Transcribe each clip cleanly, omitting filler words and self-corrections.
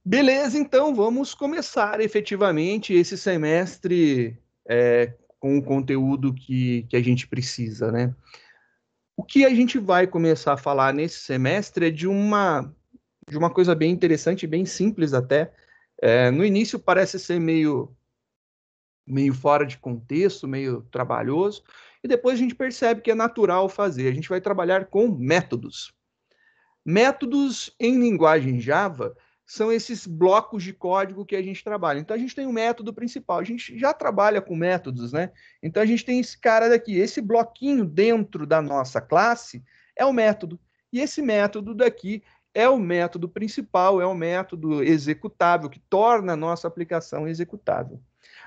Beleza, então vamos começar efetivamente esse semestre com o conteúdo que a gente precisa, né? O que a gente vai começar a falar nesse semestre é de uma coisa bem interessante, bem simples até. No início parece ser meio fora de contexto, meio trabalhoso, e depois a gente percebe que é natural fazer. A gente vai trabalhar com métodos. Métodos em linguagem Java são esses blocos de código que a gente trabalha. Então a gente tem um método principal, a gente já trabalha com métodos, né? Então a gente tem esse cara daqui, esse bloquinho dentro da nossa classe é o método. E esse método daqui é o método principal, é o método executável que torna a nossa aplicação executável.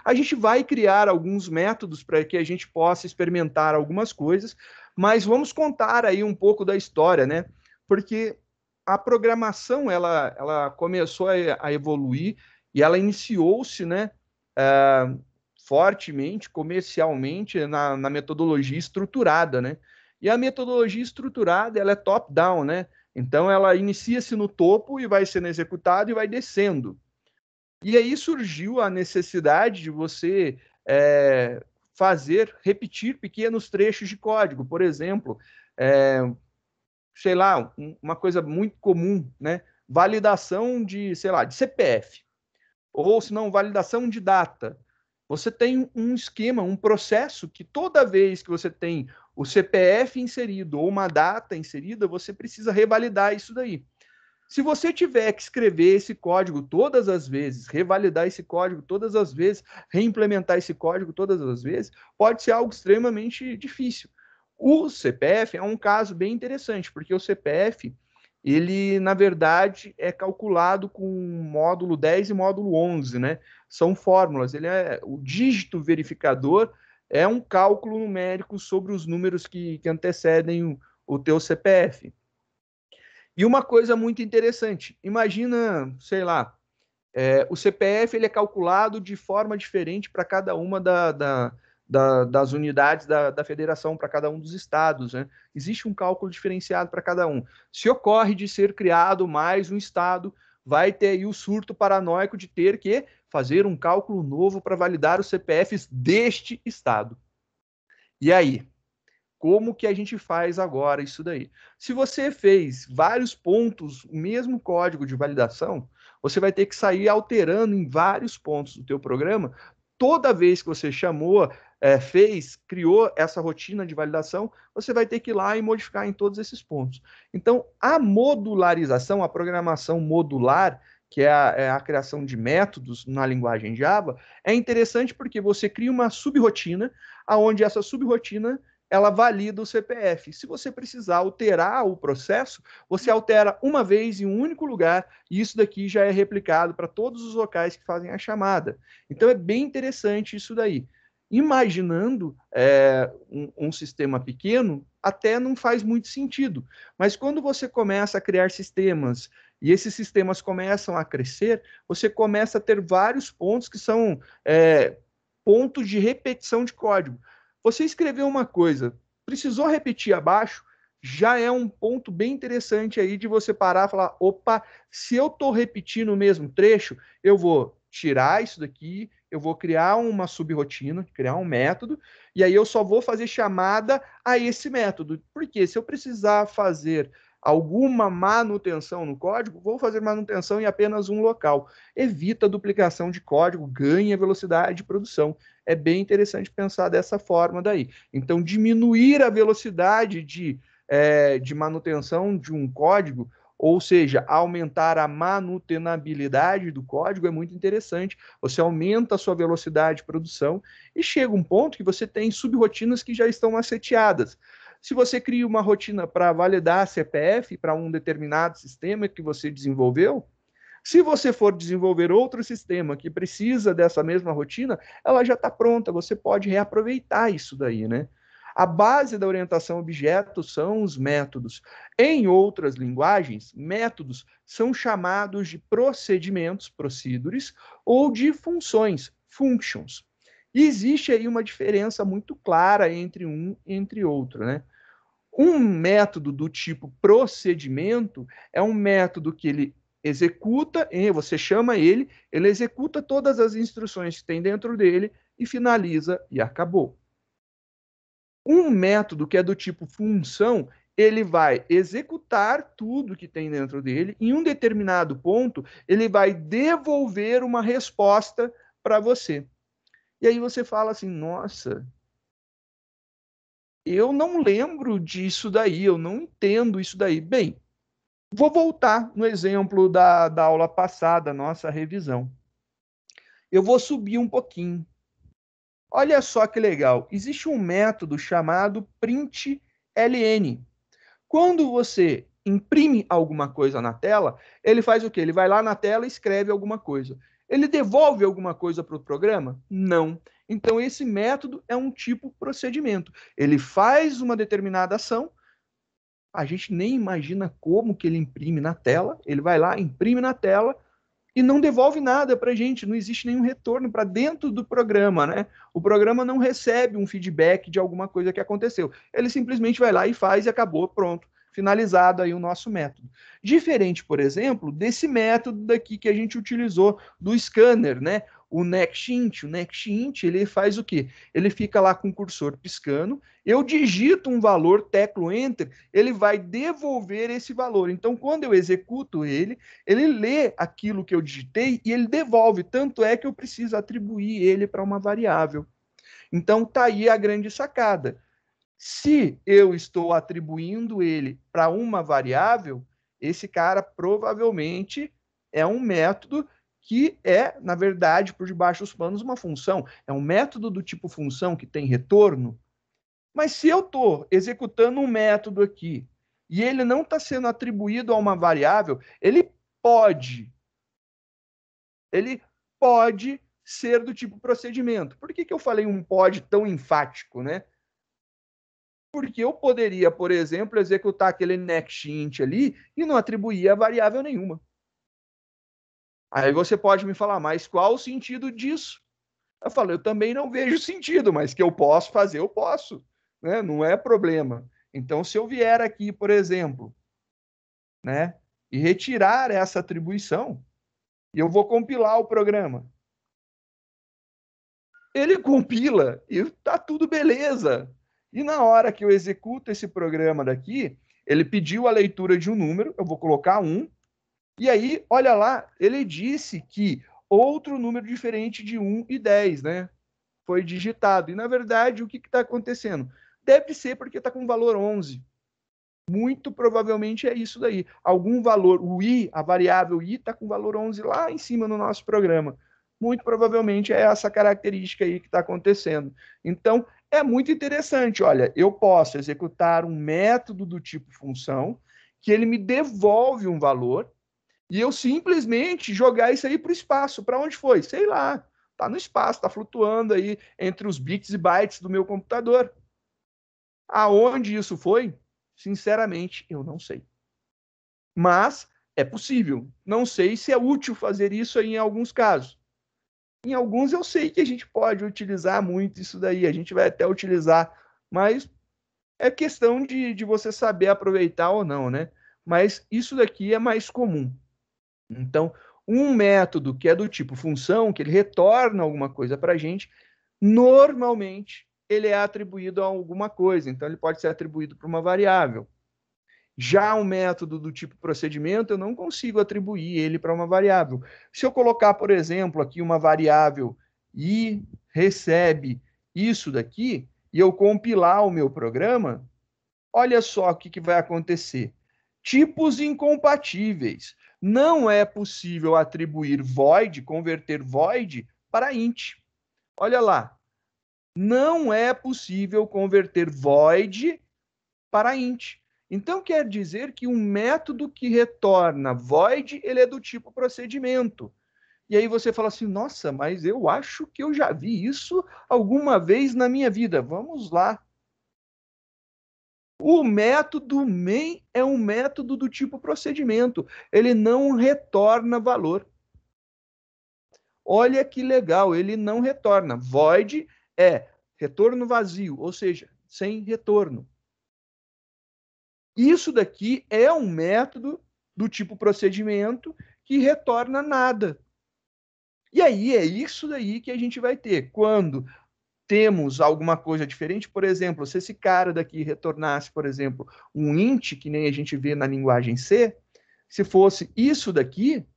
A gente vai criar alguns métodos para que a gente possa experimentar algumas coisas, mas vamos contar aí um pouco da história, né? Porque a programação ela começou a evoluir e ela iniciou-se, né, fortemente, comercialmente, na metodologia estruturada, né? E a metodologia estruturada ela é top-down, né? Então ela inicia-se no topo e vai sendo executada e vai descendo. E aí surgiu a necessidade de você repetir pequenos trechos de código. Por exemplo, é, sei lá, uma coisa muito comum, né? Validação de, sei lá, de CPF, ou se não, validação de data. Você tem um esquema, um processo que toda vez que você tem o CPF inserido ou uma data inserida, você precisa revalidar isso daí. Se você tiver que escrever esse código todas as vezes, revalidar esse código todas as vezes, reimplementar esse código todas as vezes, pode ser algo extremamente difícil. O CPF é um caso bem interessante, porque o CPF, ele, na verdade, é calculado com módulo 10 e módulo 11, né? São fórmulas. O dígito verificador é um cálculo numérico sobre os números que antecedem o teu CPF. E uma coisa muito interessante, imagina, sei lá, o CPF ele é calculado de forma diferente para cada uma das unidades da federação, para cada um dos estados, né? Existe um cálculo diferenciado para cada um. Se ocorre de ser criado mais um estado, vai ter aí o surto paranoico de ter que fazer um cálculo novo para validar os CPFs deste estado. E aí? Como que a gente faz agora isso daí? Se você fez vários pontos, o mesmo código de validação, você vai ter que sair alterando em vários pontos do teu programa. Toda vez que você chamou, criou essa rotina de validação, você vai ter que ir lá e modificar em todos esses pontos. Então, a modularização, a programação modular, que é a criação de métodos na linguagem Java, é interessante porque você cria uma subrotina, aonde essa subrotina ela valida o CPF. Se você precisar alterar o processo, você altera uma vez em um único lugar e isso daqui já é replicado para todos os locais que fazem a chamada. Então é bem interessante isso daí. Imaginando um sistema pequeno, até não faz muito sentido. Mas quando você começa a criar sistemas e esses sistemas começam a crescer, você começa a ter vários pontos que são pontos de repetição de código. Você escreveu uma coisa, precisou repetir abaixo, já é um ponto bem interessante aí de você parar e falar, opa, se eu estou repetindo o mesmo trecho, eu vou tirar isso daqui, eu vou criar uma subrotina, criar um método, e aí eu só vou fazer chamada a esse método. Porque se eu precisar fazer alguma manutenção no código, vou fazer manutenção em apenas um local. Evita a duplicação de código, ganha velocidade de produção. É bem interessante pensar dessa forma daí. Então, diminuir a velocidade de manutenção de um código, ou seja, aumentar a manutenabilidade do código é muito interessante. Você aumenta a sua velocidade de produção e chega um ponto que você tem subrotinas que já estão maceteadas. Se você cria uma rotina para validar CPF para um determinado sistema que você desenvolveu, se você for desenvolver outro sistema que precisa dessa mesma rotina, ela já está pronta, você pode reaproveitar isso daí, né? A base da orientação a objetos são os métodos. Em outras linguagens, métodos são chamados de procedimentos, procedures, ou de funções, functions. E existe aí uma diferença muito clara entre um e entre outro, né? Um método do tipo procedimento é um método que ele executa, você chama ele executa todas as instruções que tem dentro dele e finaliza e acabou. Um método que é do tipo função, ele vai executar tudo que tem dentro dele, em um determinado ponto, ele vai devolver uma resposta para você. E aí você fala assim, nossa, eu não lembro disso daí, eu não entendo isso daí. Bem, vou voltar no exemplo da aula passada, nossa revisão. Eu vou subir um pouquinho. Olha só que legal. Existe um método chamado println. Quando você imprime alguma coisa na tela, ele faz o quê? Ele vai lá na tela e escreve alguma coisa. Ele devolve alguma coisa para o programa? Não. Então, esse método é um tipo procedimento. Ele faz uma determinada ação, a gente nem imagina como que ele imprime na tela, ele vai lá, imprime na tela e não devolve nada para a gente, não existe nenhum retorno para dentro do programa, né? O programa não recebe um feedback de alguma coisa que aconteceu. Ele simplesmente vai lá e faz e acabou, pronto. Finalizado aí o nosso método. Diferente, por exemplo, desse método daqui que a gente utilizou do scanner, né? O NextInt. O NextInt, ele faz o quê? Ele fica lá com o cursor piscando, eu digito um valor, teclo Enter, ele vai devolver esse valor. Então, quando eu executo ele lê aquilo que eu digitei e ele devolve. Tanto é que eu preciso atribuir ele para uma variável. Então, tá aí a grande sacada. Se eu estou atribuindo ele para uma variável, esse cara provavelmente é um método que é, na verdade, por debaixo dos panos, uma função. É um método do tipo função que tem retorno. Mas se eu estou executando um método aqui e ele não está sendo atribuído a uma variável, pode ele pode ser do tipo procedimento. Por que eu falei um pode tão enfático, né? Porque eu poderia, por exemplo, executar aquele nextInt ali e não atribuir a variável nenhuma. Aí você pode me falar, mas qual o sentido disso? Eu falo, eu também não vejo sentido, mas que eu posso fazer, eu posso. Né? Não é problema. Então, se eu vier aqui, por exemplo, né, e retirar essa atribuição, e eu vou compilar o programa. Ele compila e tá tudo beleza. E na hora que eu executo esse programa daqui, ele pediu a leitura de um número, eu vou colocar 1, e aí, olha lá, ele disse que outro número diferente de 1 e 10, né? Foi digitado. E na verdade, o que está acontecendo? Deve ser porque está com valor 11. Muito provavelmente é isso daí. Algum valor, o i, a variável i, está com valor 11 lá em cima no nosso programa. Muito provavelmente é essa característica aí que está acontecendo. Então, é muito interessante. Olha, eu posso executar um método do tipo função, que ele me devolve um valor, e eu simplesmente jogar isso aí para o espaço. Para onde foi? Sei lá. Está no espaço, está flutuando aí entre os bits e bytes do meu computador. Aonde isso foi? Sinceramente, eu não sei. Mas é possível. Não sei se é útil fazer isso em alguns casos. Em alguns eu sei que a gente pode utilizar muito isso daí, a gente vai até utilizar, mas é questão de você saber aproveitar ou não, né? Mas isso daqui é mais comum. Então, um método que é do tipo função, que ele retorna alguma coisa para a gente, normalmente ele é atribuído a alguma coisa, então ele pode ser atribuído para uma variável. Já um método do tipo procedimento, eu não consigo atribuir ele para uma variável. Se eu colocar, por exemplo, aqui uma variável i recebe isso daqui, e eu compilar o meu programa, olha só o que vai acontecer. Tipos incompatíveis. Não é possível atribuir void, converter void para int. Olha lá. Não é possível converter void para int. Então quer dizer que um método que retorna void, ele é do tipo procedimento. E aí você fala assim, nossa, mas eu acho que eu já vi isso alguma vez na minha vida. Vamos lá. O método main é um método do tipo procedimento. Ele não retorna valor. Olha que legal, ele não retorna. Void é retorno vazio, ou seja, sem retorno. Isso daqui é um método do tipo procedimento que retorna nada. E aí é isso daí que a gente vai ter. Quando temos alguma coisa diferente, por exemplo, se esse cara daqui retornasse, por exemplo, um int, que nem a gente vê na linguagem C, se fosse isso daqui,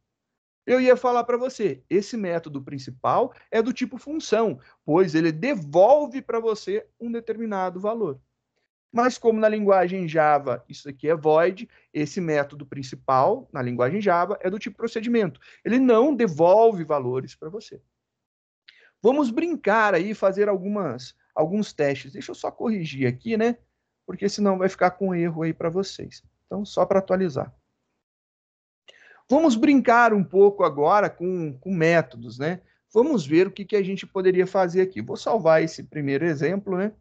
eu ia falar para você, esse método principal é do tipo função, pois ele devolve para você um determinado valor. Mas como na linguagem Java isso aqui é void, esse método principal na linguagem Java é do tipo procedimento. Ele não devolve valores para você. Vamos brincar aí, fazer alguns testes. Deixa eu só corrigir aqui, né? Porque senão vai ficar com erro aí para vocês. Então, só para atualizar. Vamos brincar um pouco agora com métodos, né? Vamos ver o que a gente poderia fazer aqui. Vou salvar esse primeiro exemplo, né?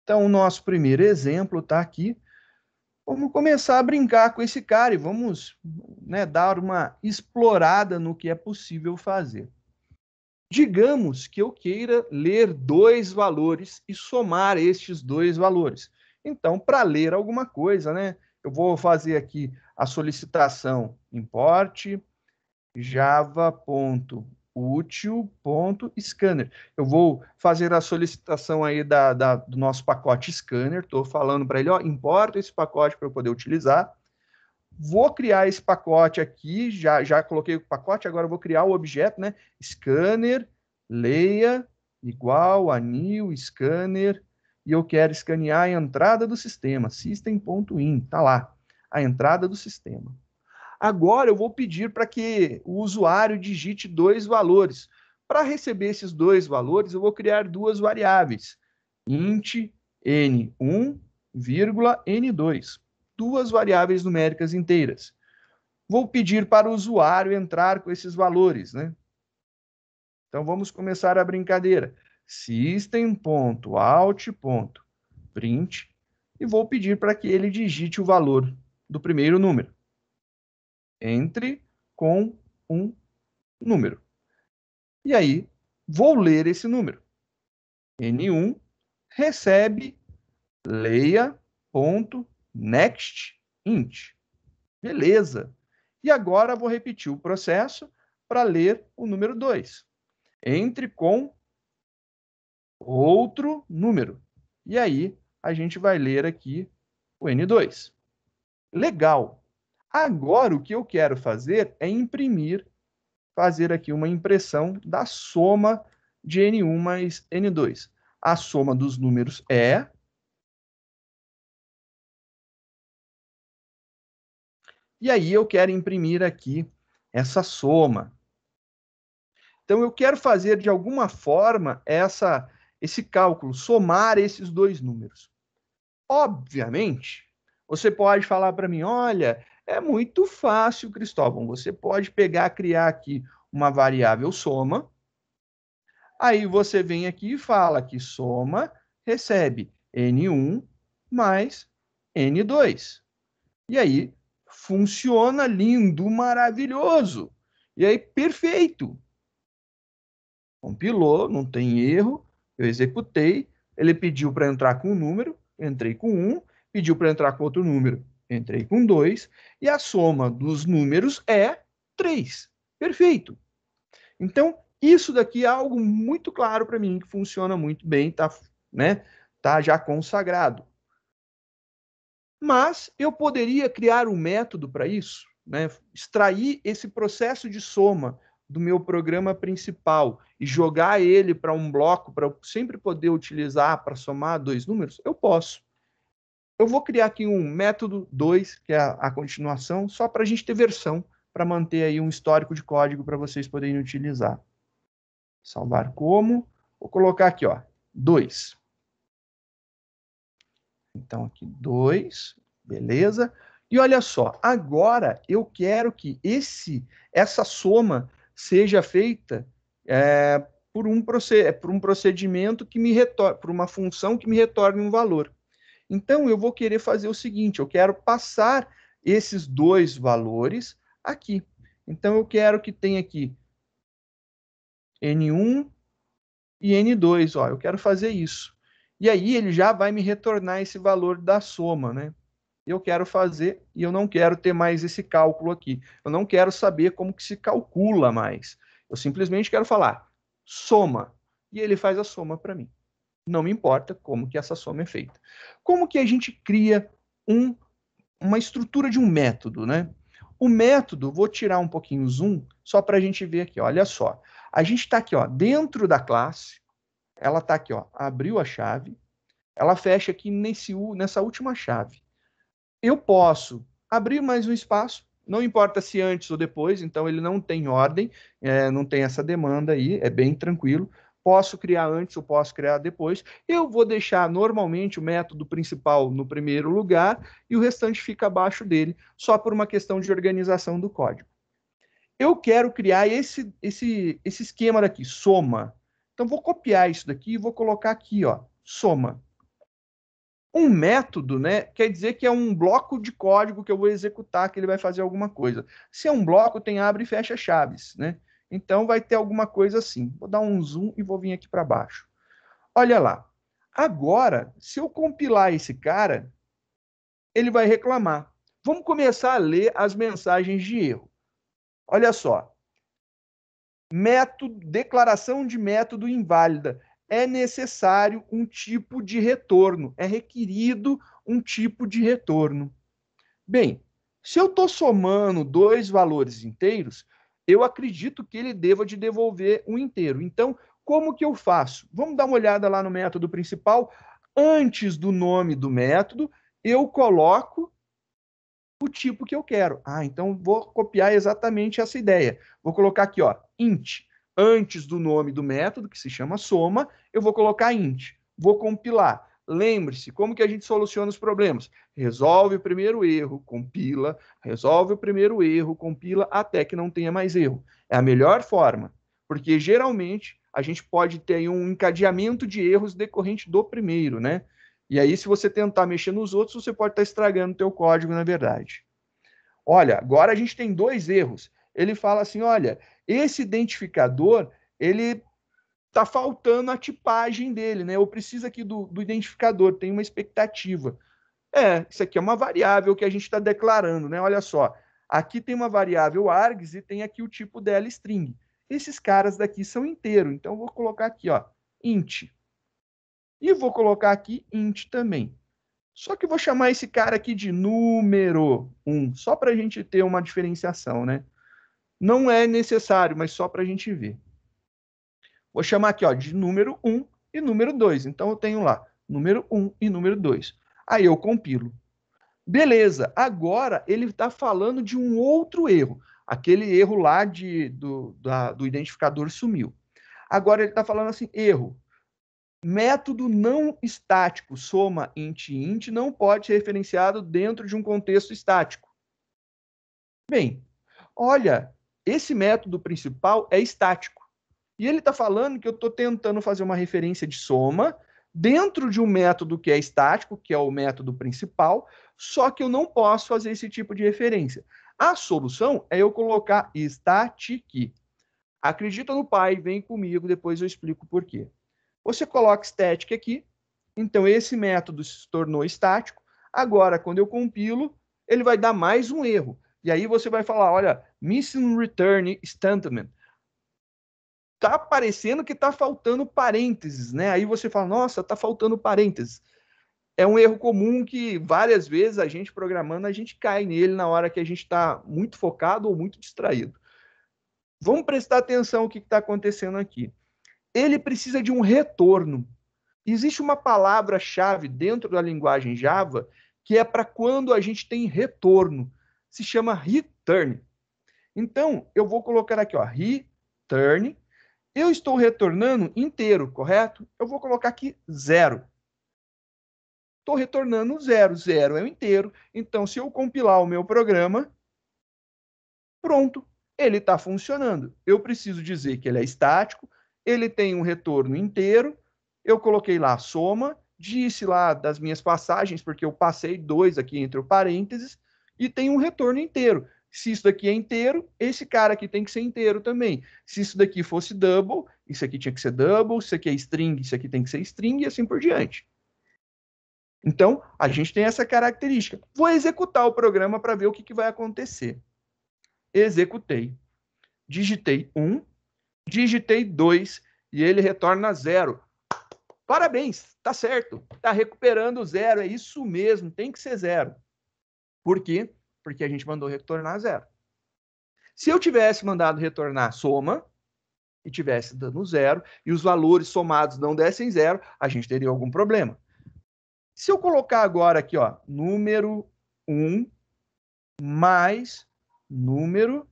Então, o nosso primeiro exemplo está aqui. Vamos começar a brincar com esse cara e vamos, né, dar uma explorada no que é possível fazer. Digamos que eu queira ler dois valores e somar estes dois valores. Então, para ler alguma coisa, né, eu vou fazer aqui a solicitação import java.util.scanner. Eu vou fazer a solicitação aí do nosso pacote scanner, estou falando para ele, ó, importa esse pacote para eu poder utilizar. Vou criar esse pacote aqui, já coloquei o pacote, agora eu vou criar o objeto, né? Scanner, leia, igual a new scanner, e eu quero escanear a entrada do sistema, system.in, tá lá, a entrada do sistema. Agora eu vou pedir para que o usuário digite dois valores. Para receber esses dois valores, eu vou criar duas variáveis, int n1, n2, duas variáveis numéricas inteiras. Vou pedir para o usuário entrar com esses valores, né? Então vamos começar a brincadeira. System.out.print e vou pedir para que ele digite o valor do primeiro número. Entre com um número. E aí, vou ler esse número. N1 recebe leia.nextInt. Beleza. E agora vou repetir o processo para ler o número 2. Entre com outro número. E aí, a gente vai ler aqui o N2. Legal. Agora, o que eu quero fazer é fazer aqui uma impressão da soma de N1 mais N2. A soma dos números é... E aí eu quero imprimir aqui essa soma. Então eu quero fazer de alguma forma esse cálculo, somar esses dois números. Obviamente, você pode falar para mim, olha, é muito fácil, Cristóvão, você pode pegar, criar aqui uma variável soma, aí você vem aqui e fala que soma recebe N1 mais N2. E aí funciona lindo, maravilhoso. E aí, perfeito. Compilou, não tem erro, eu executei, ele pediu para entrar com um número, entrei com 1, pediu para entrar com outro número, entrei com 2, e a soma dos números é 3. Perfeito. Então, isso daqui é algo muito claro para mim, que funciona muito bem, tá, né? Tá já consagrado. Mas eu poderia criar um método para isso, né? Extrair esse processo de soma do meu programa principal e jogar ele para um bloco para eu sempre poder utilizar para somar dois números? Eu posso. Eu vou criar aqui um método 2, que é a continuação, só para a gente ter versão, para manter aí um histórico de código para vocês poderem utilizar. Salvar como. Vou colocar aqui, ó, 2. Então, aqui 2, beleza. E olha só, agora eu quero que essa soma seja feita por um procedimento que me retorne, por uma função que me retorne um valor. Então, eu vou querer fazer o seguinte, eu quero passar esses dois valores aqui. Então, eu quero que tenha aqui N1 e N2, ó, eu quero fazer isso. E aí ele já vai me retornar esse valor da soma, né? Eu quero fazer e eu não quero ter mais esse cálculo aqui. Eu não quero saber como que se calcula mais. Eu simplesmente quero falar soma. E ele faz a soma para mim. Não me importa como que essa soma é feita. Como que a gente cria uma estrutura de um método, né? O método, vou tirar um pouquinho o zoom, só para a gente ver aqui, olha só. A gente está aqui, ó, dentro da classe, ela está aqui, ó, abriu a chave, ela fecha aqui nessa última chave. Eu posso abrir mais um espaço, não importa se antes ou depois, então ele não tem ordem, não tem essa demanda aí, é bem tranquilo. Posso criar antes ou posso criar depois. Eu vou deixar normalmente o método principal no primeiro lugar e o restante fica abaixo dele, só por uma questão de organização do código. Eu quero criar esse esquema daqui, soma. Então vou copiar isso daqui e vou colocar aqui, ó, soma. Um método, né, quer dizer que é um bloco de código que eu vou executar, que ele vai fazer alguma coisa. Se é um bloco, tem abre e fecha chaves, né? Então vai ter alguma coisa assim. Vou dar um zoom e vou vir aqui para baixo. Olha lá. Agora, se eu compilar esse cara, ele vai reclamar. Vamos começar a ler as mensagens de erro. Olha só. Método, declaração de método inválida. É necessário um tipo de retorno, é requerido um tipo de retorno. Bem, se eu estou somando dois valores inteiros, eu acredito que ele deva de devolver um inteiro. Então, como que eu faço? Vamos dar uma olhada lá no método principal. Antes do nome do método, eu coloco o tipo que eu quero. Ah, então vou copiar exatamente essa ideia. Vou colocar aqui, ó, int. Antes do nome do método, que se chama soma, eu vou colocar int. Vou compilar. Lembre-se, como que a gente soluciona os problemas? Resolve o primeiro erro, compila, resolve o primeiro erro, compila, até que não tenha mais erro. É a melhor forma, porque geralmente a gente pode ter um encadeamento de erros decorrente do primeiro, né? E aí, se você tentar mexer nos outros, você pode estar estragando o teu código, na verdade. Olha, agora a gente tem dois erros. Ele fala assim, olha, esse identificador, ele está faltando a tipagem dele, né? Eu preciso aqui do identificador, tem uma expectativa. Isso aqui é uma variável que a gente está declarando, né? Olha só, aqui tem uma variável args e tem aqui o tipo dela string. Esses caras daqui são inteiro, então eu vou colocar aqui, ó, int. E vou colocar aqui int também. Só que eu vou chamar esse cara aqui de número 1, só para a gente ter uma diferenciação, né? Não é necessário, mas só para a gente ver. Vou chamar aqui, ó, de número 1 e número 2. Então eu tenho lá número 1 e número 2. Aí eu compilo. Beleza, agora ele está falando de um outro erro. Aquele erro lá do identificador sumiu. Agora ele está falando assim, erro. Método não estático, soma int não pode ser referenciado dentro de um contexto estático. Bem, olha, esse método principal é estático. E ele está falando que eu estou tentando fazer uma referência de soma dentro de um método que é estático, que é o método principal, só que eu não posso fazer esse tipo de referência. A solução é eu colocar static. Acredita no pai, vem comigo, depois eu explico por quê. Você coloca static aqui, então esse método se tornou estático. Agora, quando eu compilo, ele vai dar mais um erro. E aí você vai falar, olha, missing return statement. Tá parecendo que tá faltando parênteses, né? Aí você fala, nossa, tá faltando parênteses. É um erro comum que várias vezes a gente programando, a gente cai nele na hora que a gente está muito focado ou muito distraído. Vamos prestar atenção no que está acontecendo aqui. Ele precisa de um retorno. Existe uma palavra-chave dentro da linguagem Java que é para quando a gente tem retorno. Se chama return. Então, eu vou colocar aqui, ó, return. Eu estou retornando inteiro, correto? Eu vou colocar aqui 0. Estou retornando 0. 0 é o inteiro. Então, se eu compilar o meu programa, pronto, ele está funcionando. Eu preciso dizer que ele é estático, ele tem um retorno inteiro, eu coloquei lá a soma, disse lá das minhas passagens, porque eu passei 2 aqui entre o parênteses, e tem um retorno inteiro. Se isso daqui é inteiro, esse cara aqui tem que ser inteiro também. Se isso daqui fosse double, isso aqui tinha que ser double, isso aqui é string, isso aqui tem que ser string, e assim por diante. Então, a gente tem essa característica. Vou executar o programa para ver o que vai acontecer. Executei. Digitei 1, digitei 2, e ele retorna 0. Parabéns, tá certo. Tá recuperando 0, é isso mesmo, tem que ser 0. Por quê? Porque a gente mandou retornar 0. Se eu tivesse mandado retornar soma, e tivesse dando 0, e os valores somados não dessem 0, a gente teria algum problema. Se eu colocar agora aqui, ó, número 1 mais número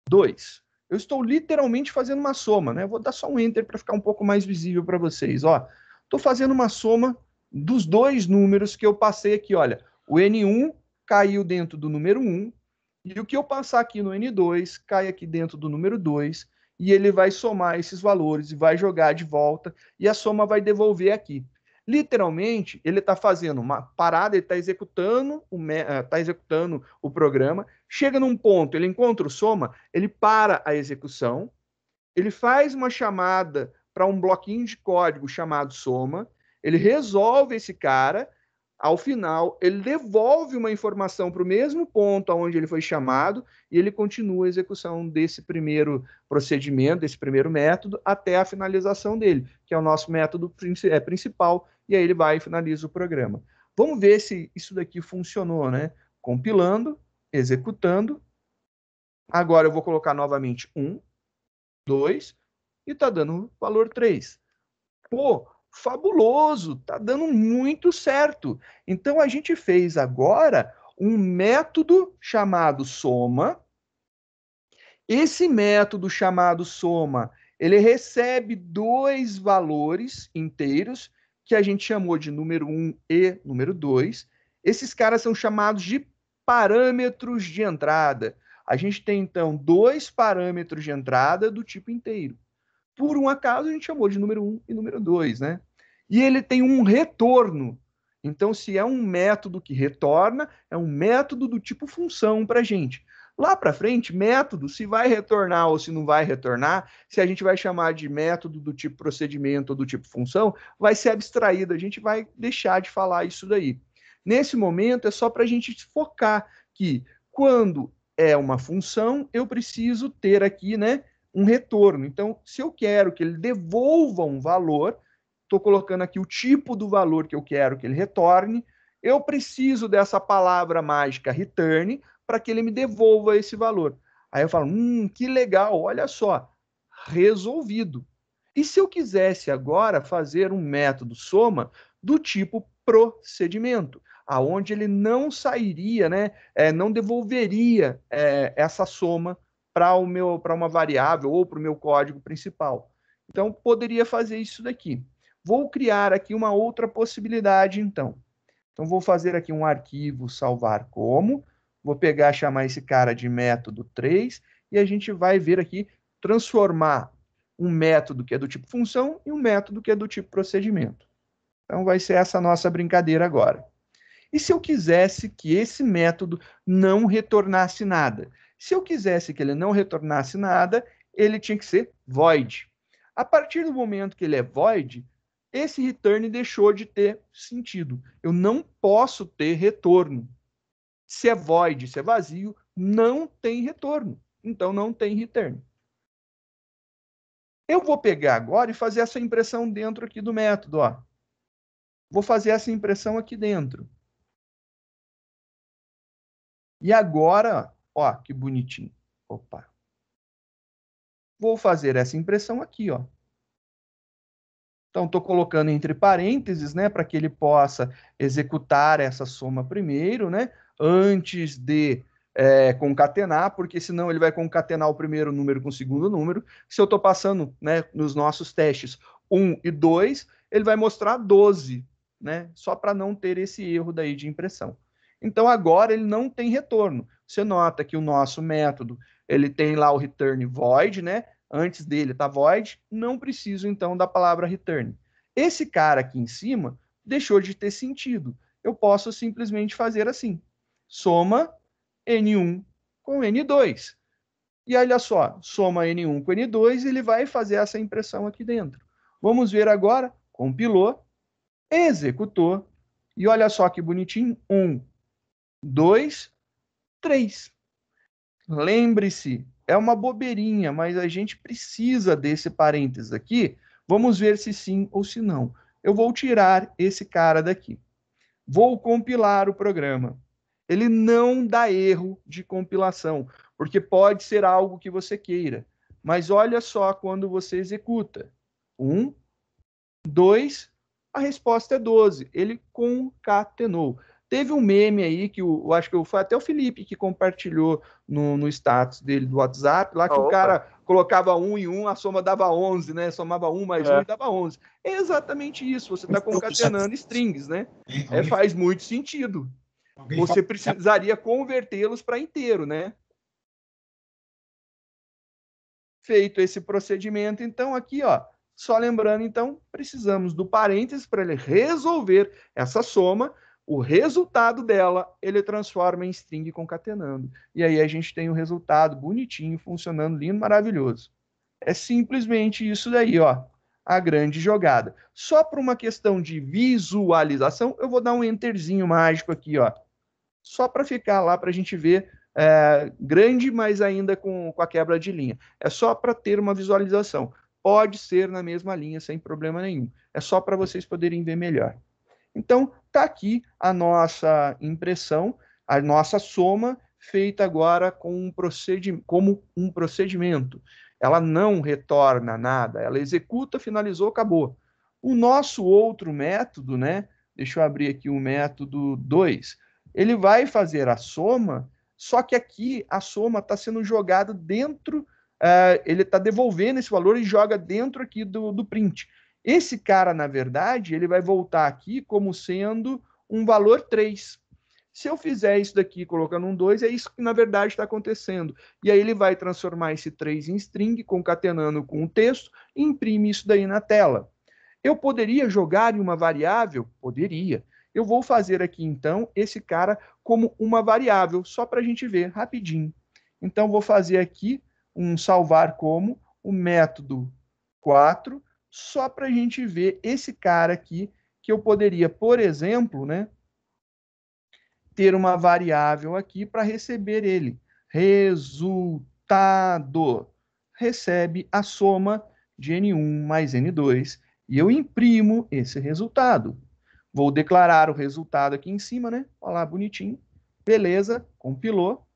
2, eu estou literalmente fazendo uma soma, né? Eu vou dar só um enter para ficar um pouco mais visível para vocês, ó. Estou fazendo uma soma dos dois números que eu passei aqui, olha. O N1 caiu dentro do número 1, e o que eu passar aqui no N2 cai aqui dentro do número 2, e ele vai somar esses valores e vai jogar de volta, e a soma vai devolver aqui. Literalmente, ele está fazendo uma parada, ele está executando o programa, chega num ponto, ele encontra o soma, ele para a execução, ele faz uma chamada para um bloquinho de código chamado soma, ele resolve esse cara, ao final, ele devolve uma informação para o mesmo ponto onde ele foi chamado e ele continua a execução desse primeiro procedimento, desse primeiro método, até a finalização dele, que é o nosso método principal, e aí ele vai e finaliza o programa. Vamos ver se isso daqui funcionou, né? Compilando, executando. Agora eu vou colocar novamente 1, 2, e está dando valor 3. Pô, fabuloso, tá dando muito certo. Então a gente fez agora um método chamado soma. Esse método chamado soma, ele recebe dois valores inteiros que a gente chamou de número 1 e número 2. Esses caras são chamados de parâmetros de entrada. A gente tem então dois parâmetros de entrada do tipo inteiro. Por um acaso, a gente chamou de número 1 e número 2, né? E ele tem um retorno. Então, se é um método que retorna, é um método do tipo função para a gente. Lá para frente, método, se vai retornar ou se não vai retornar, se a gente vai chamar de método do tipo procedimento ou do tipo função, vai ser abstraído, a gente vai deixar de falar isso daí. Nesse momento, é só para a gente focar que quando é uma função, eu preciso ter aqui, né, um retorno. Então, se eu quero que ele devolva um valor, estou colocando aqui o tipo do valor que eu quero que ele retorne, eu preciso dessa palavra mágica return para que ele me devolva esse valor. Aí eu falo, que legal, olha só, resolvido. E se eu quisesse agora fazer um método soma do tipo procedimento, aonde ele não sairia, né, não devolveria essa soma para uma variável ou para o meu código principal. Então, poderia fazer isso daqui. Vou criar aqui uma outra possibilidade, então. Então, vou fazer aqui um arquivo salvar como, vou pegar, chamar esse cara de método 3, e a gente vai ver aqui, transformar um método que é do tipo função e um método que é do tipo procedimento. Então, vai ser essa nossa brincadeira agora. E se eu quisesse que esse método não retornasse nada? Se eu quisesse que ele não retornasse nada, ele tinha que ser void. A partir do momento que ele é void, esse return deixou de ter sentido. Eu não posso ter retorno. Se é void, se é vazio, não tem retorno. Então não tem return. Eu vou pegar agora e fazer essa impressão dentro aqui do método. Ó. Vou fazer essa impressão aqui dentro. E agora, ó, que bonitinho. Opa. Vou fazer essa impressão aqui, ó. Então, estou colocando entre parênteses, né, para que ele possa executar essa soma primeiro, né, antes de concatenar, porque senão ele vai concatenar o primeiro número com o segundo número. Se eu estou passando, né, nos nossos testes 1 e 2, ele vai mostrar 12, né, só para não ter esse erro daí de impressão. Então, agora ele não tem retorno. Você nota que o nosso método, ele tem lá o return void, né, antes dele está void, não preciso então da palavra return. Esse cara aqui em cima deixou de ter sentido. Eu posso simplesmente fazer assim: soma N1 com N2. E olha só, soma N1 com N2, ele vai fazer essa impressão aqui dentro. Vamos ver agora, compilou, executou, e olha só que bonitinho, 1, 2, 3. Lembre-se, é uma bobeirinha, mas a gente precisa desse parênteses aqui. Vamos ver se sim ou se não. Eu vou tirar esse cara daqui. Vou compilar o programa. Ele não dá erro de compilação, porque pode ser algo que você queira. Mas olha só quando você executa. 1, 2, a resposta é 12. Ele concatenou. Teve um meme aí que eu acho que foi até o Felipe que compartilhou no status dele do WhatsApp, lá que o cara colocava 1 em 1, a soma dava 11, né? Somava 1 mais 1 e dava 11. É exatamente isso, você está concatenando strings, né? Faz muito sentido. Você precisaria convertê-los para inteiro, né? Feito esse procedimento, então aqui, ó, só lembrando, então, precisamos do parênteses para ele resolver essa soma. O resultado dela, ele transforma em string concatenando. E aí a gente tem o resultado bonitinho, funcionando, lindo, maravilhoso. É simplesmente isso daí, ó, a grande jogada. Só para uma questão de visualização, eu vou dar um enterzinho mágico aqui, ó, só para ficar lá para a gente ver grande, mas ainda com a quebra de linha. É só para ter uma visualização. Pode ser na mesma linha, sem problema nenhum. É só para vocês poderem ver melhor. Então, está aqui a nossa impressão, a nossa soma, feita agora com como um procedimento. Ela não retorna nada, ela executa, finalizou, acabou. O nosso outro método, né? Deixa eu abrir aqui o método 2. Ele vai fazer a soma, só que aqui a soma está sendo jogada dentro, ele está devolvendo esse valor e joga dentro aqui do print. Esse cara, na verdade, ele vai voltar aqui como sendo um valor 3. Se eu fizer isso daqui colocando um 2, é isso que na verdade está acontecendo. E aí ele vai transformar esse 3 em string, concatenando com o texto, e imprime isso daí na tela. Eu poderia jogar em uma variável? Poderia. Eu vou fazer aqui, então, esse cara como uma variável, só para a gente ver rapidinho. Então, vou fazer aqui um salvar como o método 4, só para a gente ver esse cara aqui, que eu poderia, por exemplo, né, ter uma variável aqui para receber ele. Resultado. Recebe a soma de N1 mais N2 e eu imprimo esse resultado. Vou declarar o resultado aqui em cima, né? Olha lá, bonitinho. Beleza, compilou.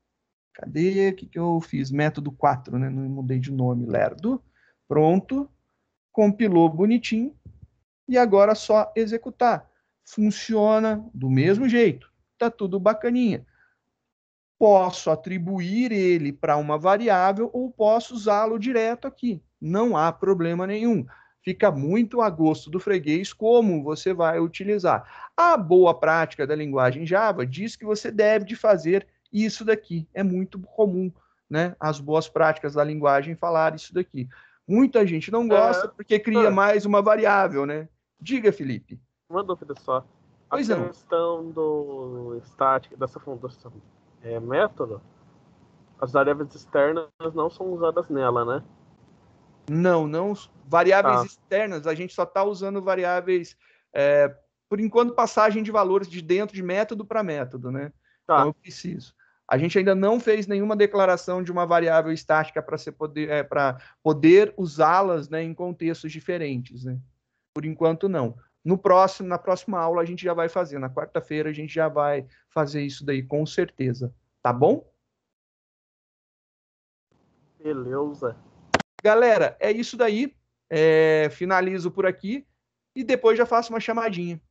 Cadê? O que eu fiz? Método 4, né? Não mudei de nome, lerdo. Pronto. Compilou bonitinho. E agora é só executar. Funciona do mesmo jeito. Tá tudo bacaninha. Posso atribuir ele para uma variável ou posso usá-lo direto aqui. Não há problema nenhum. Fica muito a gosto do freguês como você vai utilizar. A boa prática da linguagem Java diz que você deve de fazer isso daqui. É muito comum, né? As boas práticas da linguagem falar isso daqui. Muita gente não gosta porque cria mais uma variável, né? Diga, Felipe. Uma dúvida só. Pois a questão do static, dessa função método, as variáveis externas não são usadas nela, né? Não. Variáveis externas, a gente só está usando variáveis, por enquanto, passagem de valores de dentro de método para método, né? Então eu preciso. A gente ainda não fez nenhuma declaração de uma variável estática para poder usá-las, né, em contextos diferentes, né? Por enquanto, não. Na próxima aula, a gente já vai fazer. Na quarta-feira, a gente já vai fazer isso daí, com certeza. Tá bom? Beleza. Galera, é isso daí. Finalizo por aqui e depois já faço uma chamadinha.